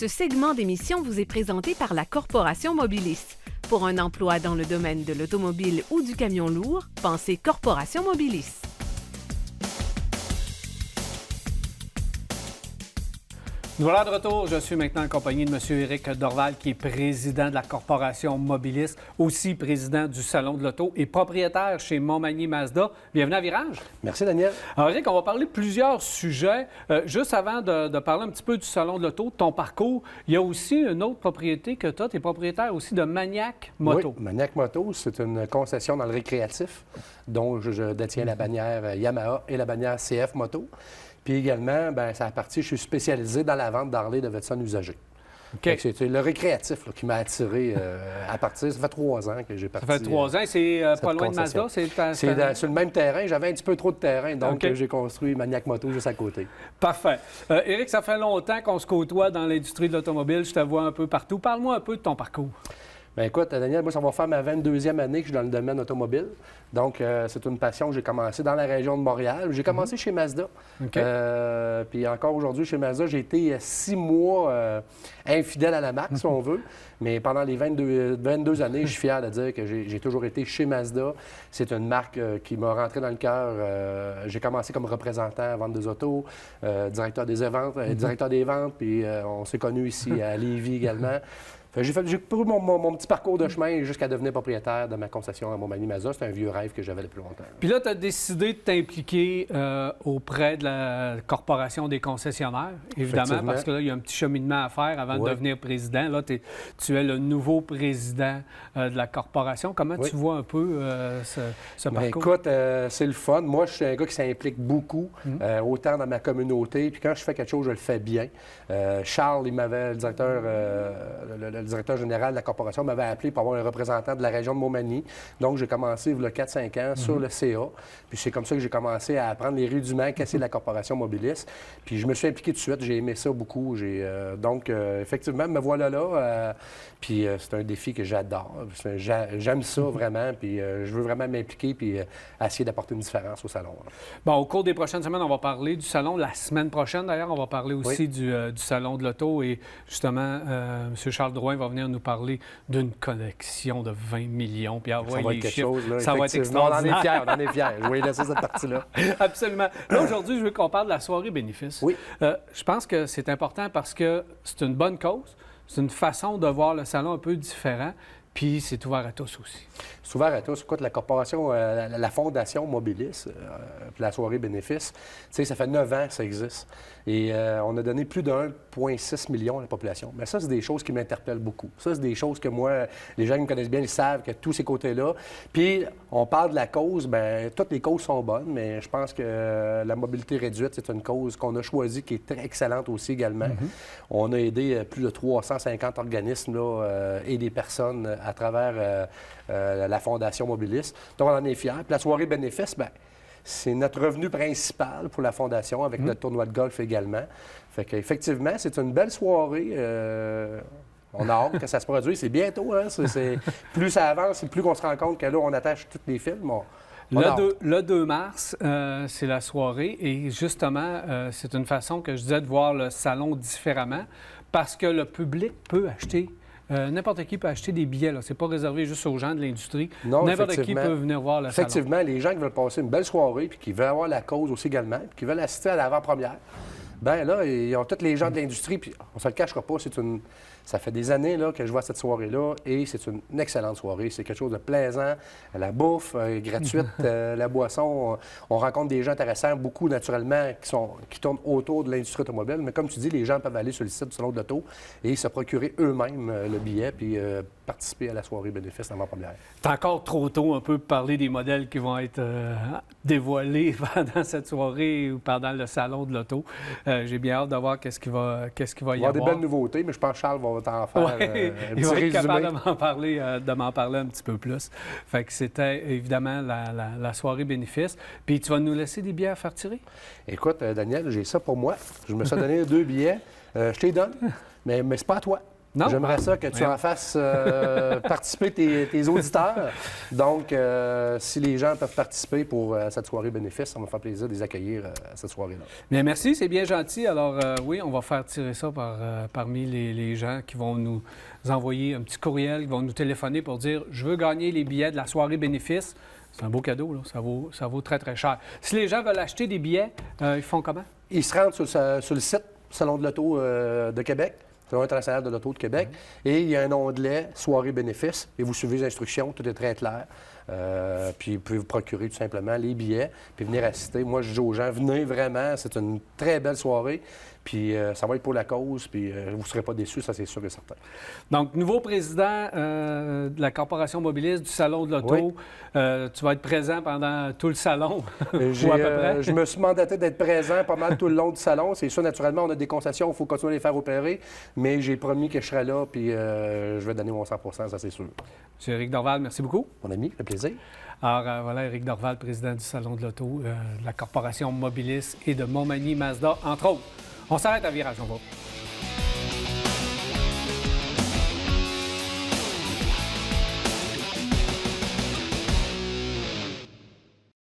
Ce segment d'émission vous est présenté par la Corporation Mobilis. Pour un emploi dans le domaine de l'automobile ou du camion lourd, pensez Corporation Mobilis. Nous voilà de retour. Je suis maintenant accompagné de M. Éric Dorval, qui est président de la Corporation Mobilis, aussi président du Salon de l'Auto et propriétaire chez Montmagny Mazda. Bienvenue à Virage. Merci, Daniel. Alors, Éric, on va parler de plusieurs sujets. Juste avant de parler un petit peu du Salon de l'Auto, de ton parcours, il y a aussi une autre propriété que tu as. Tu es propriétaire aussi de Maniac Moto. Oui, Maniac Moto, c'est une concession dans le récréatif dont je détiens la bannière Yamaha et la bannière CF Moto. Puis également, ça appartient, je suis spécialisé dans la vente d'Harley Davidson usagés. Okay. C'est le récréatif là, qui m'a attiré à partir. Ça fait 3 ans que j'ai parti. Ça fait 3 ans. C'est pas loin de Mazda? C'est sur le même terrain. J'avais un petit peu trop de terrain, donc j'ai construit Maniac Moto juste à côté. Parfait. Éric, ça fait longtemps qu'on se côtoie dans l'industrie de l'automobile. Je te vois un peu partout. Parle-moi un peu de ton parcours. Bien, écoute, Daniel, moi, ça va faire ma 22e année que je suis dans le domaine automobile. Donc, c'est une passion que j'ai commencé dans la région de Montréal. J'ai commencé chez Mazda. Puis encore aujourd'hui, chez Mazda, j'ai été 6 mois infidèle à la marque, si on veut. Mais pendant les 22 années, je suis fier de dire que j'ai toujours été chez Mazda. C'est une marque qui m'a rentré dans le cœur. J'ai commencé comme représentant à vendre des autos, directeur des ventes, puis on s'est connus ici à Lévis également. J'ai pris mon petit parcours de chemin jusqu'à devenir propriétaire de ma concession à Montmagny Mazda. C'est un vieux rêve que j'avais depuis longtemps. Puis là, tu as décidé de t'impliquer auprès de la Corporation des concessionnaires, évidemment, parce que là, il y a un petit cheminement à faire avant de devenir président. Là, tu es le nouveau président de la Corporation. Comment tu vois un peu ce parcours? Écoute, c'est le fun. Moi, je suis un gars qui s'implique beaucoup, autant dans ma communauté. Puis quand je fais quelque chose, je le fais bien. Charles, le directeur général de la corporation m'avait appelé pour avoir un représentant de la région de Montmagny. Donc, j'ai commencé il y a 4-5 ans sur le CA. Puis c'est comme ça que j'ai commencé à apprendre les rudiments qu'est-ce que la corporation Mobilis. Puis je me suis impliqué tout de suite. J'ai aimé ça beaucoup. Donc, effectivement, me voilà là. Puis c'est un défi que j'adore. J'aime ça vraiment. Puis je veux vraiment m'impliquer puis essayer d'apporter une différence au salon. Bon, au cours des prochaines semaines, on va parler du salon. La semaine prochaine, d'ailleurs, on va parler aussi du salon de l'auto. Et justement, M. Charles Drouin va venir nous parler d'une collection de 20 millions. Puis ça va être quelque chose, là, ça va être extraordinaire. On en est fiers. Je vais laisser cette partie-là. Absolument. Là, aujourd'hui, je veux qu'on parle de la soirée bénéfice. Oui. Je pense que c'est important parce que c'est une bonne cause. C'est une façon de voir le salon un peu différent. Puis c'est ouvert à tous aussi. C'est ouvert à tous. Écoute, la corporation, la fondation Mobilis, la soirée bénéfice, tu sais, ça fait 9 ans que ça existe. Et on a donné plus de 1,6 million à la population. Mais ça, c'est des choses qui m'interpellent beaucoup. Ça, c'est des choses que moi, les gens qui me connaissent bien, ils savent que tous ces côtés-là. Puis, on parle de la cause, bien, toutes les causes sont bonnes, mais je pense que la mobilité réduite, c'est une cause qu'on a choisie qui est très excellente aussi également. On a aidé plus de 350 organismes là, et des personnes à travers la Fondation Mobilis. Donc, on en est fiers. Puis la soirée bénéfice, bien, c'est notre revenu principal pour la Fondation, avec notre tournoi de golf également. Fait qu'effectivement, c'est une belle soirée. On a hâte que ça se produise. C'est bientôt, hein? Plus ça avance, plus on se rend compte que là, on attache tous les films. Le 2 mars, c'est la soirée. Et justement, c'est une façon que je disais de voir le salon différemment parce que le public peut acheter. N'importe qui peut acheter des billets. Ce n'est pas réservé juste aux gens de l'industrie. N'importe qui peut venir voir le salon. Effectivement, les gens qui veulent passer une belle soirée puis qui veulent avoir la cause aussi également, puis qui veulent assister à l'avant-première, bien là, ils ont tous les gens de l'industrie, puis on ne se le cachera pas, ça fait des années là, que je vois cette soirée-là et c'est une excellente soirée. C'est quelque chose de plaisant. La bouffe gratuite, la boisson. On rencontre des gens intéressants, beaucoup naturellement, qui tournent autour de l'industrie automobile. Mais comme tu dis, les gens peuvent aller sur le site du Salon de l'Auto et se procurer eux-mêmes le billet puis participer à la soirée bénéfice avant-première. C'est encore trop tôt un peu pour parler des modèles qui vont être dévoilés pendant cette soirée ou pendant le Salon de l'Auto. J'ai bien hâte de voir qu'est-ce qu'il va y avoir. Il va y avoir des belles nouveautés, mais je pense que Charles va t'en faire un petit il va être capable résumé. de m'en parler un petit peu plus. Fait que c'était évidemment la soirée bénéfice. Puis tu vas nous laisser des billets à faire tirer? Écoute, Daniel, j'ai ça pour moi. Je me suis donné 2 billets. Je te les donne, mais c'est pas à toi. Non? J'aimerais ça que tu en fasses participer tes auditeurs. Donc, si les gens peuvent participer pour cette soirée bénéfice, ça va me faire plaisir de les accueillir à cette soirée-là. Bien, merci, c'est bien gentil. Alors, oui, on va faire tirer ça parmi les gens qui vont nous envoyer un petit courriel, qui vont nous téléphoner pour dire « Je veux gagner les billets de la soirée bénéfice ». C'est un beau cadeau, là. Ça vaut très, très cher. Si les gens veulent acheter des billets, ils font comment? Ils se rendent sur le site Salon de l'Auto de Québec, Salon international de l'Auto de Québec, et il y a un onglet « Soirée bénéfice » et vous suivez les instructions, tout est très clair. Puis vous pouvez vous procurer tout simplement les billets, puis venir assister. Moi, je dis aux gens, venez vraiment, c'est une très belle soirée, puis ça va être pour la cause, puis vous ne serez pas déçus, ça c'est sûr et certain. Donc, nouveau président de la Corporation Mobiliste, du Salon de l'Auto. Oui. Tu vas être présent pendant tout le salon, ou J'ai, à peu près? je me suis mandaté d'être présent pas mal tout le long du salon. C'est sûr, naturellement, on a des concessions, il faut continuer à les faire opérer, mais j'ai promis que je serais là, puis je vais donner mon 100 ça c'est sûr. M. Éric Dorval, merci beaucoup. Mon ami, le plaisir. Alors, voilà, Éric Dorval, président du Salon de l'Auto, de la Corporation Mobilis et de Montmagny Mazda, entre autres. On s'arrête à Virage, on va.